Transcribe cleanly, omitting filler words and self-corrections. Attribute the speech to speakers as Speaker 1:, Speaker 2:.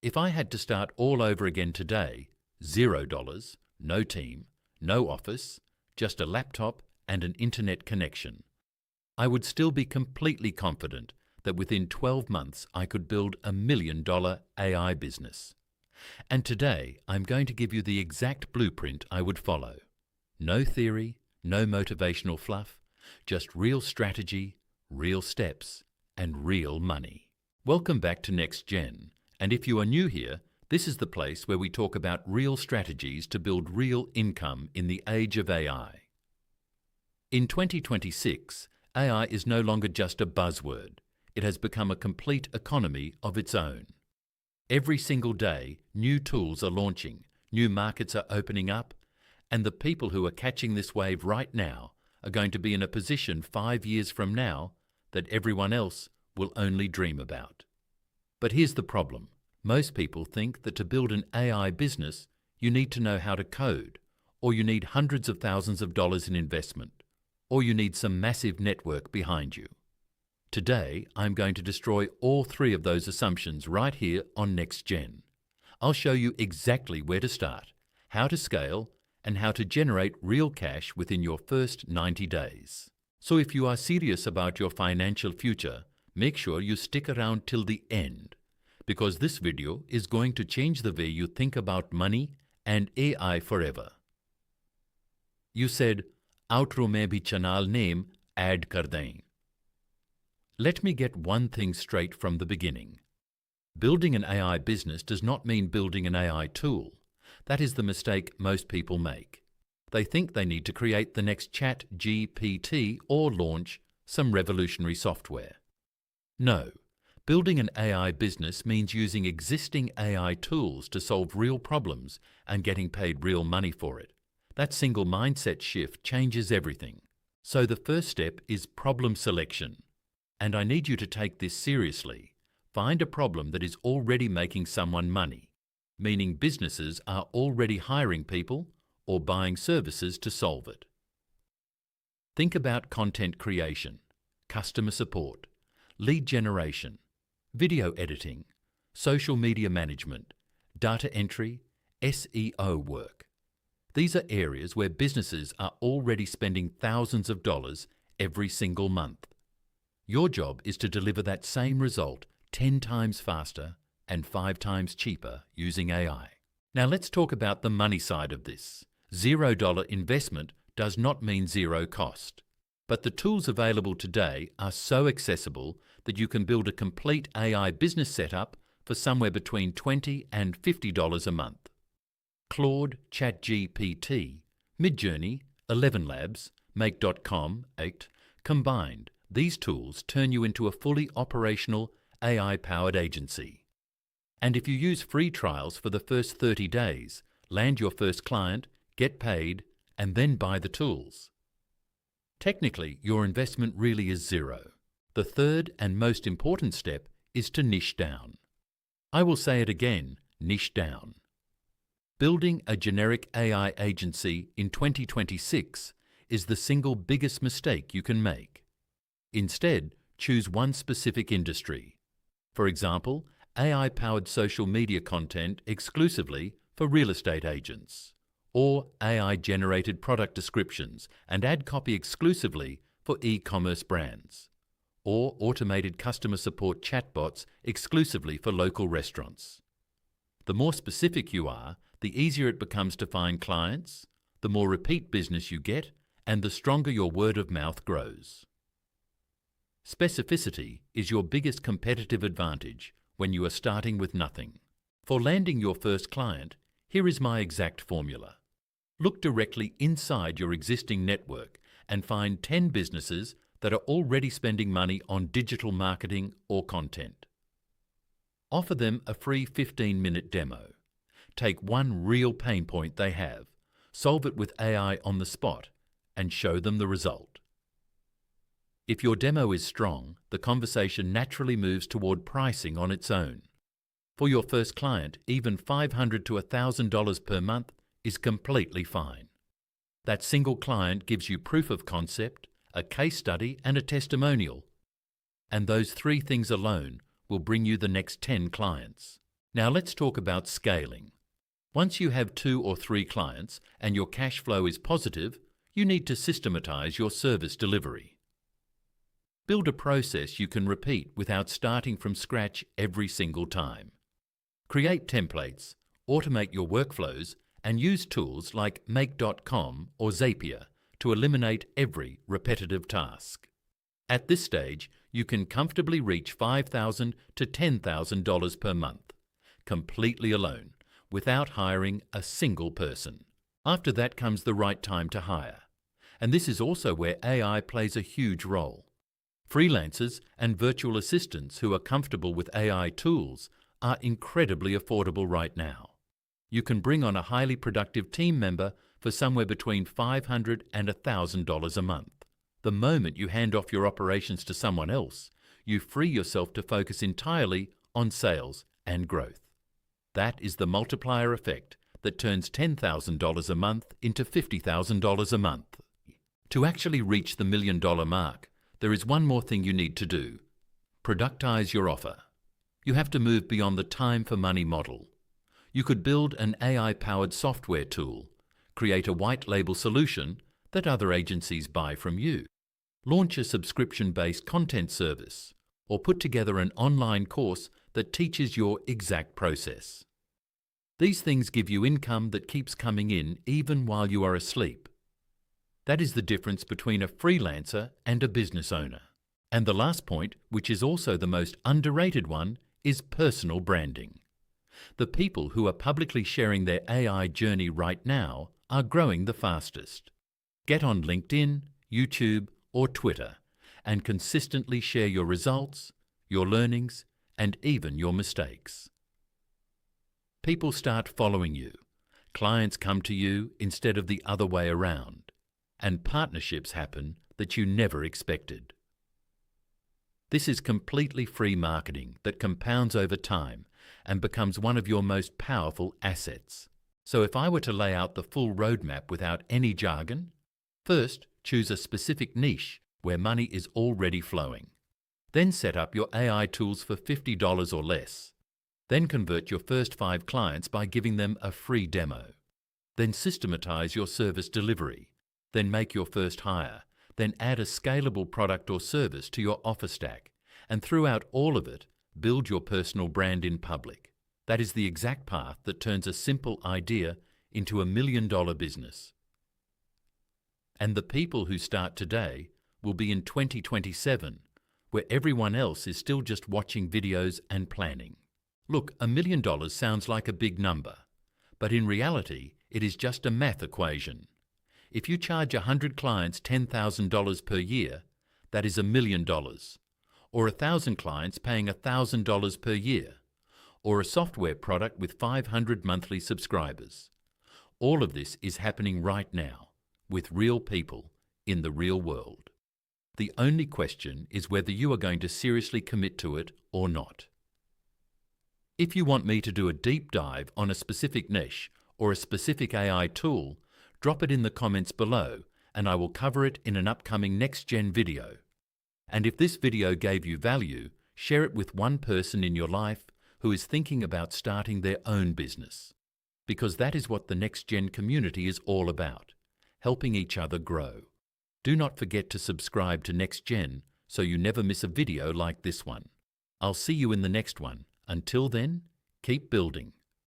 Speaker 1: if I had to start all over again today, $0, no team, no office, just a laptop and an internet connection, I would still be completely confident that within 12 months I could build $1 million AI business. And today I'm going to give you the exact blueprint I would follow. No theory, no motivational fluff, just real strategy, real steps, and real money. Welcome back to NextGen, and if you are new here, this is the place where we talk about real strategies to build real income in the age of AI. In 2026, AI is no longer just a buzzword. It has become a complete economy of its own. Every single day, new tools are launching, new markets are opening up, and the people who are catching this wave right now are going to be in a position 5 years from now that everyone else will only dream about. But here's the problem. Most people think that to build an AI business, you need to know how to code, or you need hundreds of thousands of dollars in investment, or you need some massive network behind you. Today, I'm going to destroy all three of those assumptions right here on NextGen. I'll show you exactly where to start, how to scale, and how to generate real cash within your first 90 days. So if you are serious about your financial future, make sure you stick around till the end, because this video is going to change the way you think about money and AI forever. You said, outro mein bhi channel name add kar dein. Let me get one thing straight from the beginning. Building an AI business does not mean building an AI tool. That is the mistake most people make. They think they need to create the next ChatGPT or launch some revolutionary software. No, building an AI business means using existing AI tools to solve real problems and getting paid real money for it. That single mindset shift changes everything. So the first step is problem selection. And I need you to take this seriously. Find a problem that is already making someone money, meaning businesses are already hiring people or buying services to solve it. Think about content creation, customer support, lead generation, video editing, social media management, data entry, SEO work. These are areas where businesses are already spending thousands of dollars every single month. Your job is to deliver that same result 10 times faster and 5 times cheaper using AI. Now let's talk about the money side of this. $0 investment does not mean zero cost. But the tools available today are so accessible that you can build a complete AI business setup for somewhere between $20 and $50 a month. Claude, ChatGPT, Midjourney, 11 Labs, Make.com, 8, combined, these tools turn you into a fully operational AI-powered agency. And if you use free trials for the first 30 days, land your first client, get paid, and then buy the tools. Technically, your investment really is zero. The third and most important step is to niche down. I will say it again, niche down. Building a generic AI agency in 2026 is the single biggest mistake you can make. Instead, choose one specific industry. For example, AI-powered social media content exclusively for real estate agents, or AI-generated product descriptions and ad copy exclusively for e-commerce brands, or automated customer support chatbots exclusively for local restaurants. The more specific you are, the easier it becomes to find clients, the more repeat business you get, and the stronger your word of mouth grows. Specificity is your biggest competitive advantage when you are starting with nothing. For landing your first client, here is my exact formula. Look directly inside your existing network and find 10 businesses that are already spending money on digital marketing or content. Offer them a free 15-minute demo. Take one real pain point they have, solve it with AI on the spot, and show them the result. If your demo is strong, the conversation naturally moves toward pricing on its own. For your first client, even $500 to $1,000 per month is completely fine. That single client gives you proof of concept, a case study, and a testimonial. And those 3 things alone will bring you the next 10 clients. Now let's talk about scaling. Once you have 2 or 3 clients and your cash flow is positive, you need to systematize your service delivery. Build a process you can repeat without starting from scratch every single time. Create templates, automate your workflows, and use tools like Make.com or Zapier to eliminate every repetitive task. At this stage, you can comfortably reach $5,000 to $10,000 per month, completely alone, without hiring a single person. After that comes the right time to hire. And this is also where AI plays a huge role. Freelancers and virtual assistants who are comfortable with AI tools are incredibly affordable right now. You can bring on a highly productive team member for somewhere between $500 and $1,000 a month. The moment you hand off your operations to someone else, you free yourself to focus entirely on sales and growth. That is the multiplier effect that turns $10,000 a month into $50,000 a month. To actually reach the $1 million mark, there is one more thing you need to do. Productize your offer. You have to move beyond the time for money model. You could build an AI-powered software tool, create a white label solution that other agencies buy from you, launch a subscription-based content service, or put together an online course that teaches your exact process. These things give you income that keeps coming in even while you are asleep. That is the difference between a freelancer and a business owner. And the last point, which is also the most underrated one, is personal branding. The people who are publicly sharing their AI journey right now are growing the fastest. Get on LinkedIn, YouTube, or Twitter and consistently share your results, your learnings, and even your mistakes. People start following you. Clients come to you instead of the other way around. And partnerships happen that you never expected. This is completely free marketing that compounds over time and becomes one of your most powerful assets. So if I were to lay out the full roadmap without any jargon, first, choose a specific niche where money is already flowing. Then set up your AI tools for $50 or less. Then convert your first 5 clients by giving them a free demo. Then systematize your service delivery. Then make your first hire. Then add a scalable product or service to your offer stack. And throughout all of it, build your personal brand in public. That is the exact path that turns a simple idea into a $1 million business. And the people who start today will be in 2027, where everyone else is still just watching videos and planning. Look, $1 million sounds like a big number, but in reality, it is just a math equation. If you charge 100 clients $10,000 per year, that is $1 million. Or 1,000 clients paying $1,000 per year. Or a software product with 500 monthly subscribers. All of this is happening right now, with real people in the real world. The only question is whether you are going to seriously commit to it or not. If you want me to do a deep dive on a specific niche or a specific AI tool, drop it in the comments below and I will cover it in an upcoming NextGen video. And if this video gave you value, share it with one person in your life who is thinking about starting their own business. Because that is what the NextGen community is all about, helping each other grow. Do not forget to subscribe to NextGen so you never miss a video like this one. I'll see you in the next one. Until then, keep building.